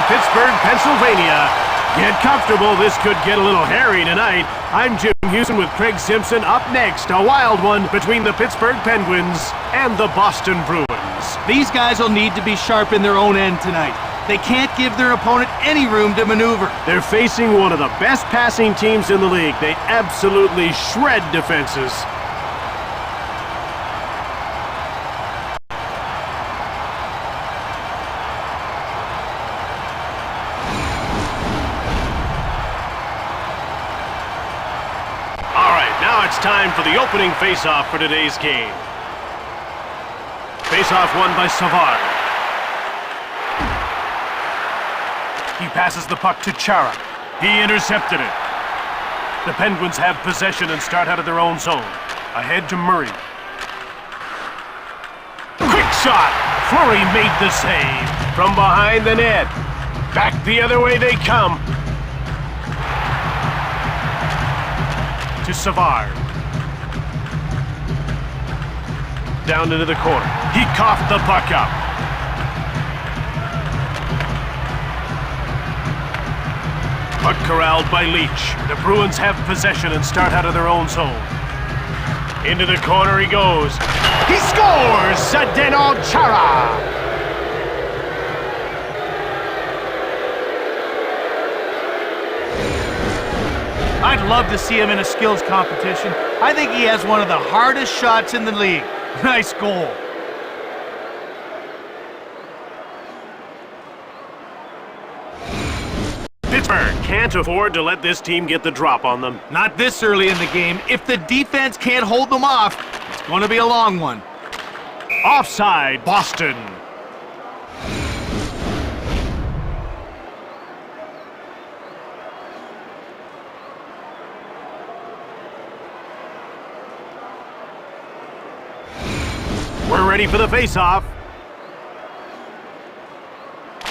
Pittsburgh, Pennsylvania. Get comfortable, this could get a little hairy tonight. I'm Jim Houston with Craig Simpson. Up next, a wild one between the Pittsburgh Penguins and the Boston Bruins. These guys will need to be sharp in their own end tonight. They can't give their opponent any room to maneuver. They're facing one of the best passing teams in the league. They absolutely shred defenses. It's time for the opening face-off for today's game. Face-off won by Savard. He passes the puck to Chara. He intercepted it. The Penguins have possession and start out of their own zone. Ahead to Murray. Quick shot! Fleury made the save. From behind the net. Back the other way they come. To Savard. Down into the corner. He coughed the puck up. Puck corralled by Leach. The Bruins have possession and start out of their own zone. Into the corner he goes. He scores! Zdeno Chara! I'd love to see him in a skills competition. I think he has one of the hardest shots in the league. Nice goal. Pittsburgh can't afford to let this team get the drop on them. Not this early in the game. If the defense can't hold them off, it's going to be a long one. Offside, Boston. We're ready for the face-off.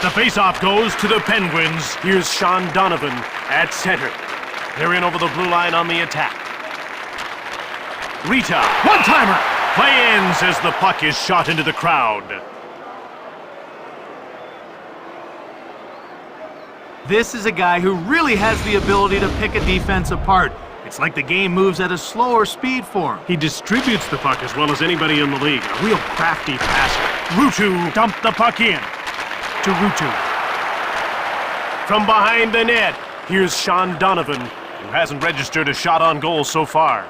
The face-off goes to the Penguins. Here's Sean Donovan at center. They're in over the blue line on the attack. Rita, one-timer. Play ends as the puck is shot into the crowd. This is a guy who really has the ability to pick a defense apart. It's like the game moves at a slower speed for him. He distributes the puck as well as anybody in the league. A real crafty passer. Ruutu dumped the puck in to Ruutu. From behind the net, here's Sean Donovan, who hasn't registered a shot on goal so far.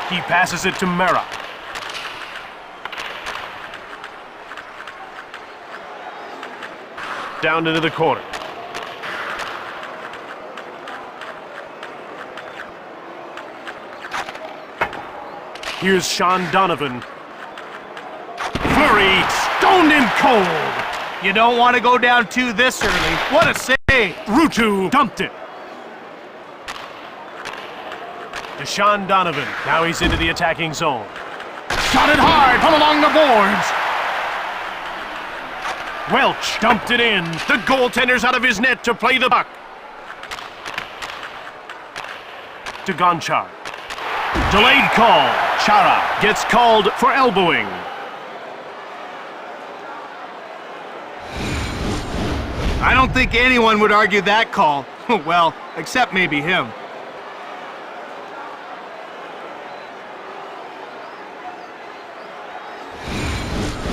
He passes it to Mera. Down into the corner. Here's Sean Donovan. Fleury, stoned him cold. You don't want to go down two this early. What a save. Ruutu dumped it. To Sean Donovan. Now he's into the attacking zone. Shot it hard from along the boards. Welch dumped it in. The goaltender's out of his net to play the puck. To Gonchar. Delayed call. Chara gets called for elbowing. I don't think anyone would argue that call. Well, except maybe him.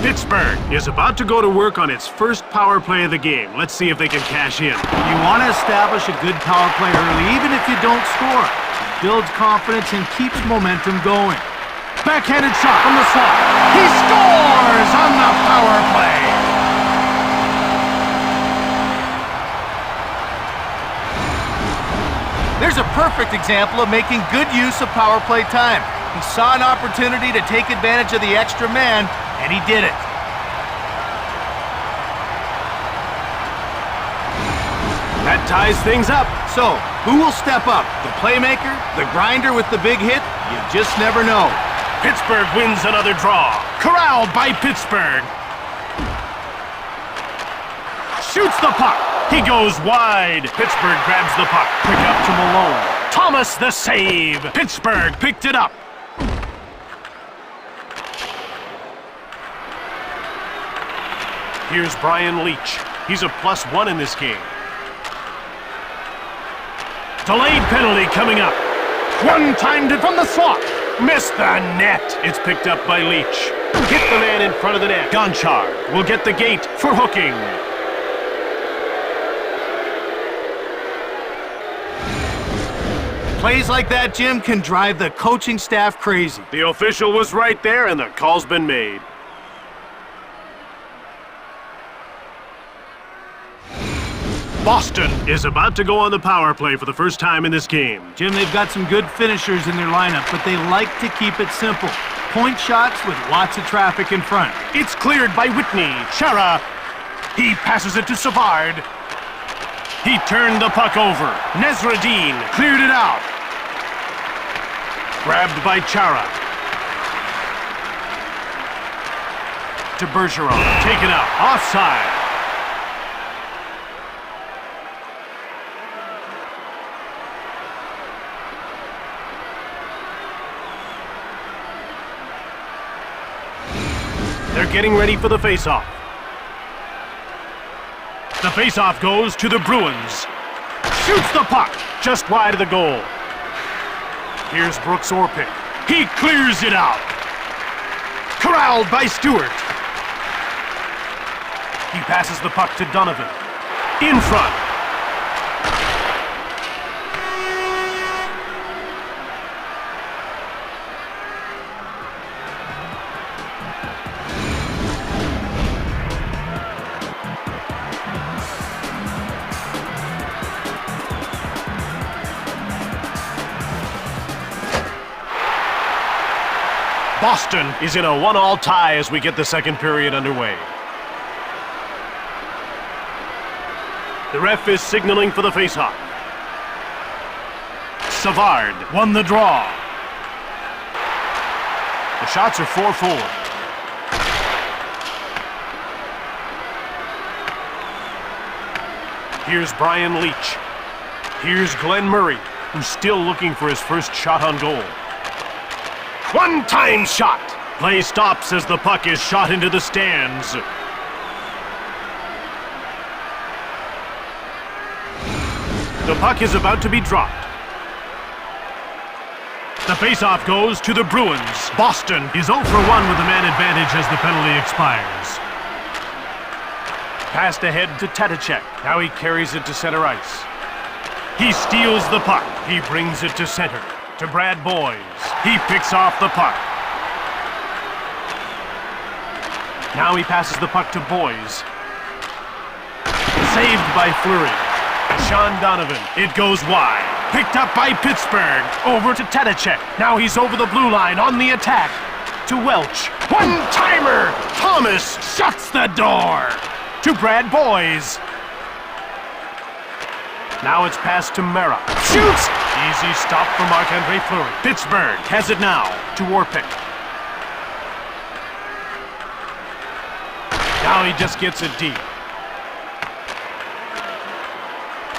Pittsburgh is about to go to work on its first power play of the game. Let's see if they can cash in. You want to establish a good power play early, even if you don't score. It builds confidence and keeps momentum going. Backhanded shot from the slot. He scores on the power play. There's a perfect example of making good use of power play time. He saw an opportunity to take advantage of the extra man, and he did it. That ties things up. So, who will step up? The playmaker? The grinder with the big hit? You just never know. Pittsburgh wins another draw. Corralled by Pittsburgh. Shoots the puck. He goes wide. Pittsburgh grabs the puck. Pick up to Malone. Thomas the save. Pittsburgh picked it up. Here's Brian Leach. He's a +1 in this game. Delayed penalty coming up. One-timed it from the slot. Missed the net. It's picked up by Leach. Hit the man in front of the net. Gonchar will get the gate for hooking. Plays like that, Jim, can drive the coaching staff crazy. The official was right there, and the call's been made. Boston is about to go on the power play for the first time in this game. Jim, they've got some good finishers in their lineup, but they like to keep it simple. Point shots with lots of traffic in front. It's cleared by Whitney. Chara. He passes it to Savard. He turned the puck over. Nesradine cleared it out. Grabbed by Chara. To Bergeron. Taken out. Offside. They're getting ready for the face-off. The face-off goes to the Bruins. Shoots the puck just wide of the goal. Here's Brooks Orpik. He clears it out. Corralled by Stewart. He passes the puck to Donovan. In front. Boston is in a 1-1 tie as we get the second period underway. The ref is signaling for the faceoff. Savard won the draw. The shots are 4-4. Here's Brian Leach. Here's Glenn Murray, who's still looking for his first shot on goal. One-time shot. Play stops as the puck is shot into the stands. The puck is about to be dropped. The face-off goes to the Bruins. Boston is 0 for 1 with the man advantage as the penalty expires. Passed ahead to Tatacek. Now he carries it to center ice. He steals the puck. He brings it to center. To Brad Boyes. He picks off the puck. Now he passes the puck to Boyes. Saved by Fleury. Sean Donovan. It goes wide. Picked up by Pittsburgh. Over to Tatacek. Now he's over the blue line on the attack. To Welch. One-timer! Thomas shuts the door. To Brad Boyes. Now it's passed to Mara. Shoots! Easy stop for Marc-Andre Fleury. Pittsburgh has it now to Orpik. Now he just gets it deep.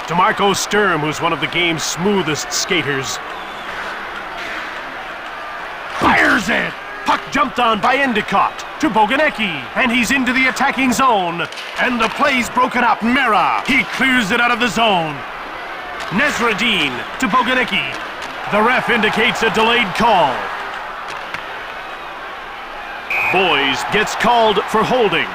To Marco Sturm, who's one of the game's smoothest skaters. Fires it! Puck jumped on by Endicott to Boganecki, and he's into the attacking zone. And the play's broken up. Mera, he clears it out of the zone. Nesradine to Boganecki. The ref indicates a delayed call. Boyes gets called for holding.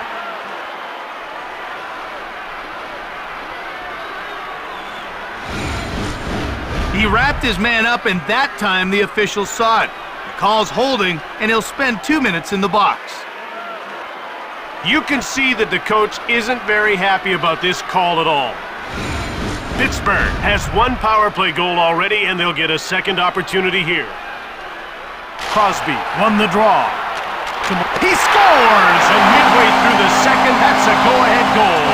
He wrapped his man up, and that time the official saw it. The call's holding, and he'll spend 2 minutes in the box. You can see that the coach isn't very happy about this call at all. Pittsburgh has one power play goal already, and they'll get a second opportunity here. Crosby won the draw. He scores! And midway through the second, that's a go-ahead goal.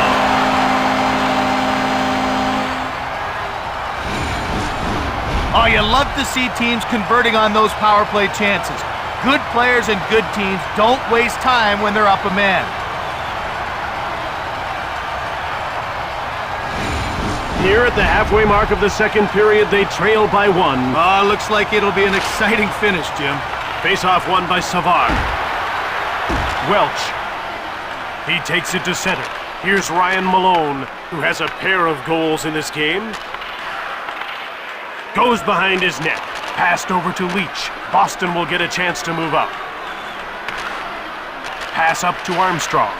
Oh, you love to see teams converting on those power play chances. Good players and good teams don't waste time when they're up a man. Here at the halfway mark of the second period, they trail by 1. Oh, looks like it'll be an exciting finish, Jim. Face-off won by Savard. Welch. He takes it to center. Here's Ryan Malone, who has a pair of goals in this game. Goes behind his net. Passed over to Leach. Boston will get a chance to move up. Pass up to Armstrong.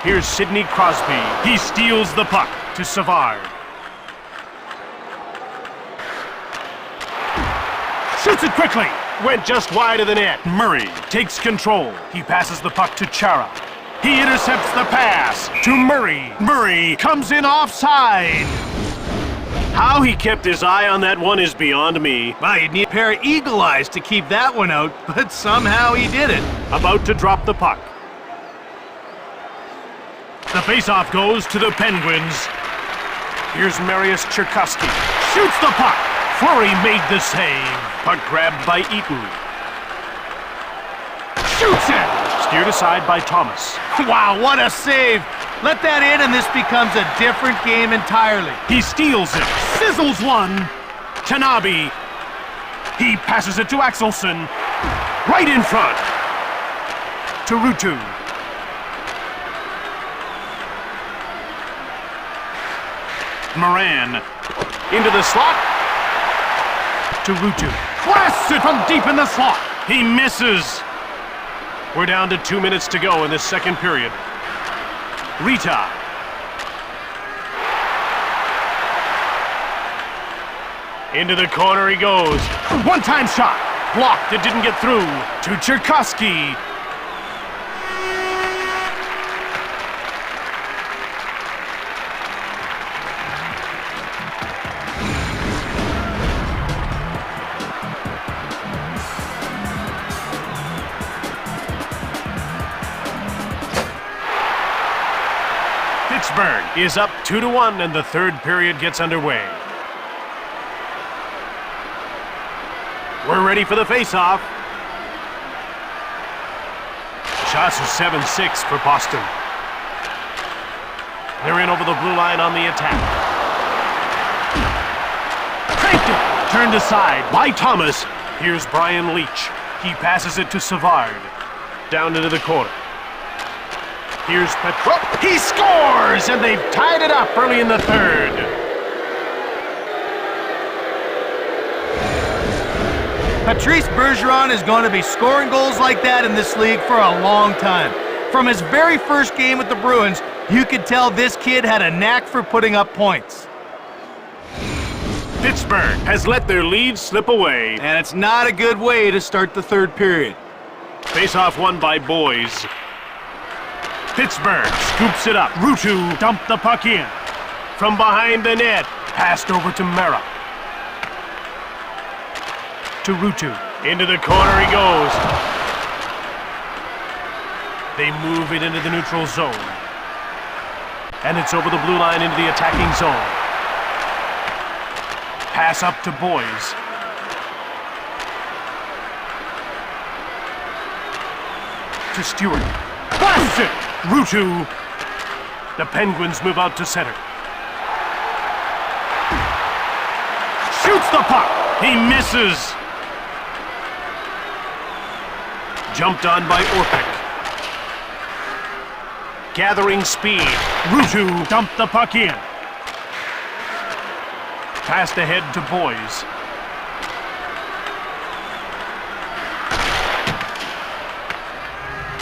Here's Sidney Crosby. He steals the puck to Savard. Shoots it quickly. Went just wide of the net. Murray takes control. He passes the puck to Chara. He intercepts the pass to Murray. Murray comes in offside. How he kept his eye on that one is beyond me. Well, you'd need a pair of eagle eyes to keep that one out, but somehow he did it. About to drop the puck. The faceoff goes to the Penguins. Here's Marius Cherkasky. Shoots the puck. Fleury made the save. Puck grabbed by Eaton. Shoots it! Steered aside by Thomas. Wow, what a save! Let that in and this becomes a different game entirely. He steals it. Sizzles one. Tanabe. He passes it to Axelson. Right in front. To Rutu. Moran. Into the slot. To Rutu. Blasts it from deep in the slot. He misses. We're down to 2 minutes to go in this second period. Rita. Into the corner he goes. One-time shot. Blocked. It didn't get through. To Cherkasky. Pittsburgh is up 2-1 and the third period gets underway. We're ready for the face-off. Shots is 7-6 for Boston. They're in over the blue line on the attack. Cranked it! Turned aside by Thomas. Here's Brian Leach. He passes it to Savard. Down into the corner. Here's Petro. He scores! And they've tied it up early in the third. Patrice Bergeron is going to be scoring goals like that in this league for a long time. From his very first game with the Bruins, you could tell this kid had a knack for putting up points. Pittsburgh has let their lead slip away. And it's not a good way to start the third period. Face-off won by Boys. Pittsburgh scoops it up. Rutu dumped the puck in. From behind the net, passed over to Mara. To Rutu. Into the corner he goes. They move it into the neutral zone. And it's over the blue line into the attacking zone. Pass up to Boys. To Stewart. Blasts it! Rutu. The Penguins move out to center. Shoots the puck. He misses. Jumped on by Orpik. Gathering speed. Rutu dumped the puck in. Passed ahead to Boys.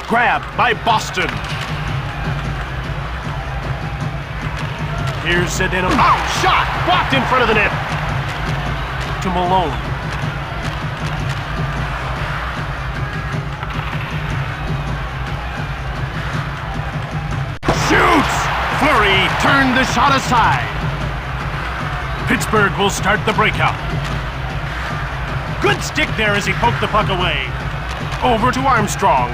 Grabbed by Boston. Here's Sedeno. Oh, shot! Blocked in front of the net. To Malone. Shoots! Fleury turned the shot aside. Pittsburgh will start the breakout. Good stick there as he poked the puck away. Over to Armstrong.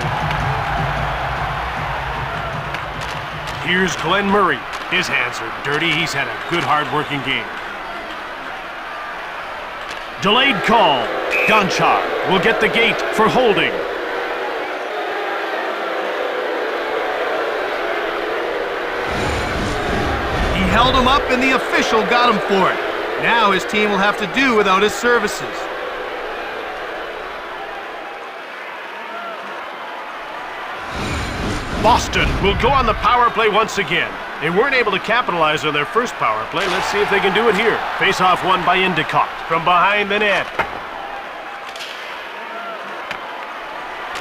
Here's Glenn Murray. His hands are dirty. He's had a good, hard-working game. Delayed call. Gonchar will get the gate for holding. He held him up and the official got him for it. Now his team will have to do without his services. Boston will go on the power play once again. They weren't able to capitalize on their first power play. Let's see if they can do it here. Face-off won by Endicott from behind the net.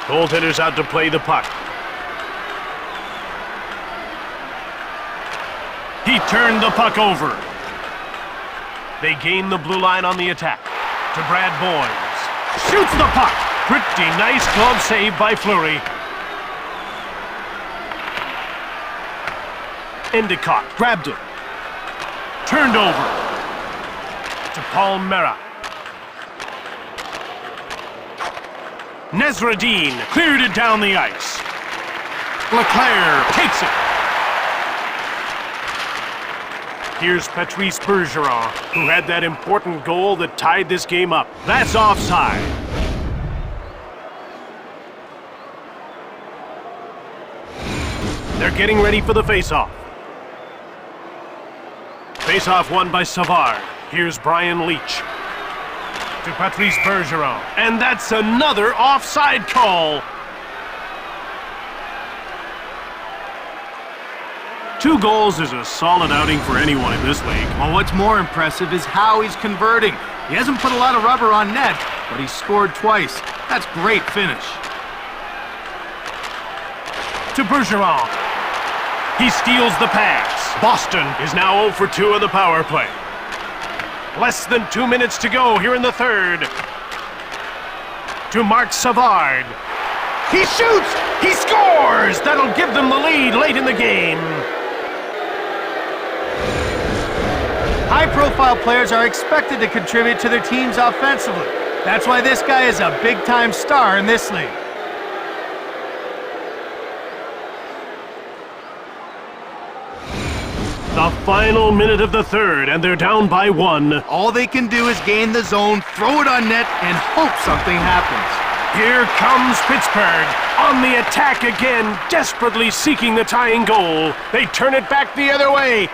Goaltender's out to play the puck. He turned the puck over. They gain the blue line on the attack. To Brad Boynes. Shoots the puck. Pretty nice glove save by Fleury. Endicott grabbed it. Turned over. To Palmera. Nesradine cleared it down the ice. Leclerc takes it. Here's Patrice Bergeron, who had that important goal that tied this game up. That's offside. They're getting ready for the face-off. Face-off won by Savard. Here's Brian Leach. To Patrice Bergeron. And that's another offside call. 2 goals is a solid outing for anyone in this league. Well, what's more impressive is how he's converting. He hasn't put a lot of rubber on net, but he's scored twice. That's great finish. To Bergeron. He steals the pass. Boston is now 0 for 2 on the power play. Less than 2 minutes to go here in the third. To Marc Savard. He shoots! He scores! That'll give them the lead late in the game. High-profile players are expected to contribute to their teams offensively. That's why this guy is a big-time star in this league. The final minute of the third, and they're down by 1. All they can do is gain the zone, throw it on net, and hope something happens. Here comes Pittsburgh on the attack again, desperately seeking the tying goal. They turn it back the other way.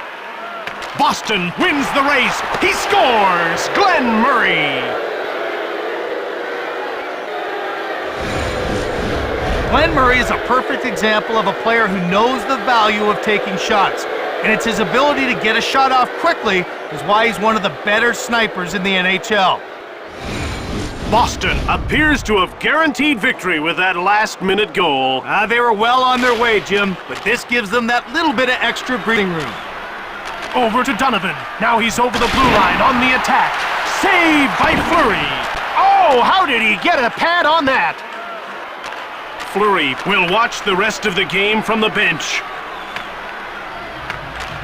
Boston wins the race. He scores! Glenn Murray. Glenn Murray is a perfect example of a player who knows the value of taking shots. And it's his ability to get a shot off quickly is why he's one of the better snipers in the NHL. Boston appears to have guaranteed victory with that last-minute goal. They were well on their way, Jim, but this gives them that little bit of extra breathing room. Over to Donovan. Now he's over the blue line on the attack. Saved by Fleury. Oh, how did he get a pad on that? Fleury will watch the rest of the game from the bench.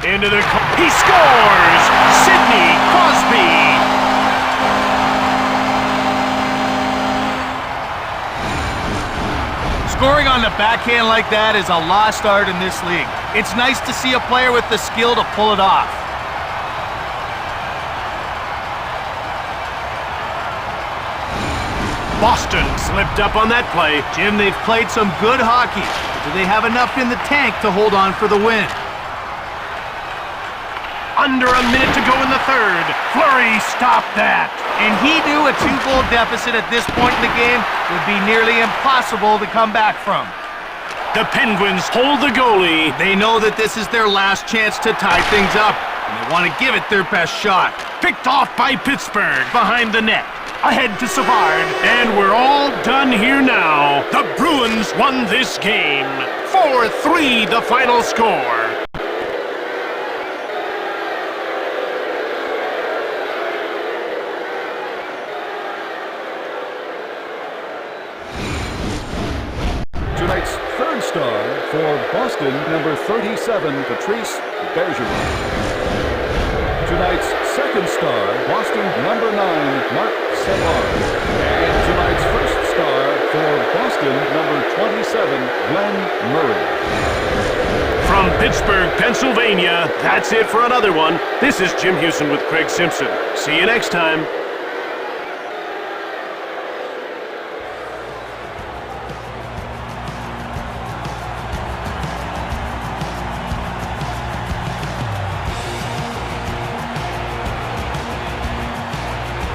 Into the... He scores! Sidney Crosby! Scoring on the backhand like that is a lost art in this league. It's nice to see a player with the skill to pull it off. Boston slipped up on that play. Jim, they've played some good hockey. Do they have enough in the tank to hold on for the win? Under a minute to go in the third. Fleury stopped that. And he knew a 2-goal deficit at this point in the game would be nearly impossible to come back from. The Penguins hold the goalie. They know that this is their last chance to tie things up, and they want to give it their best shot. Picked off by Pittsburgh behind the net. Ahead to Savard. And we're all done here now. The Bruins won this game. 4-3 the final score. Tonight's third star for Boston, number 37, Patrice Bergeron. Tonight's second star, Boston, number 9, Marc Savard. And tonight's first star for Boston, number 27, Glenn Murray. From Pittsburgh, Pennsylvania, that's it for another one. This is Jim Houston with Craig Simpson. See you next time.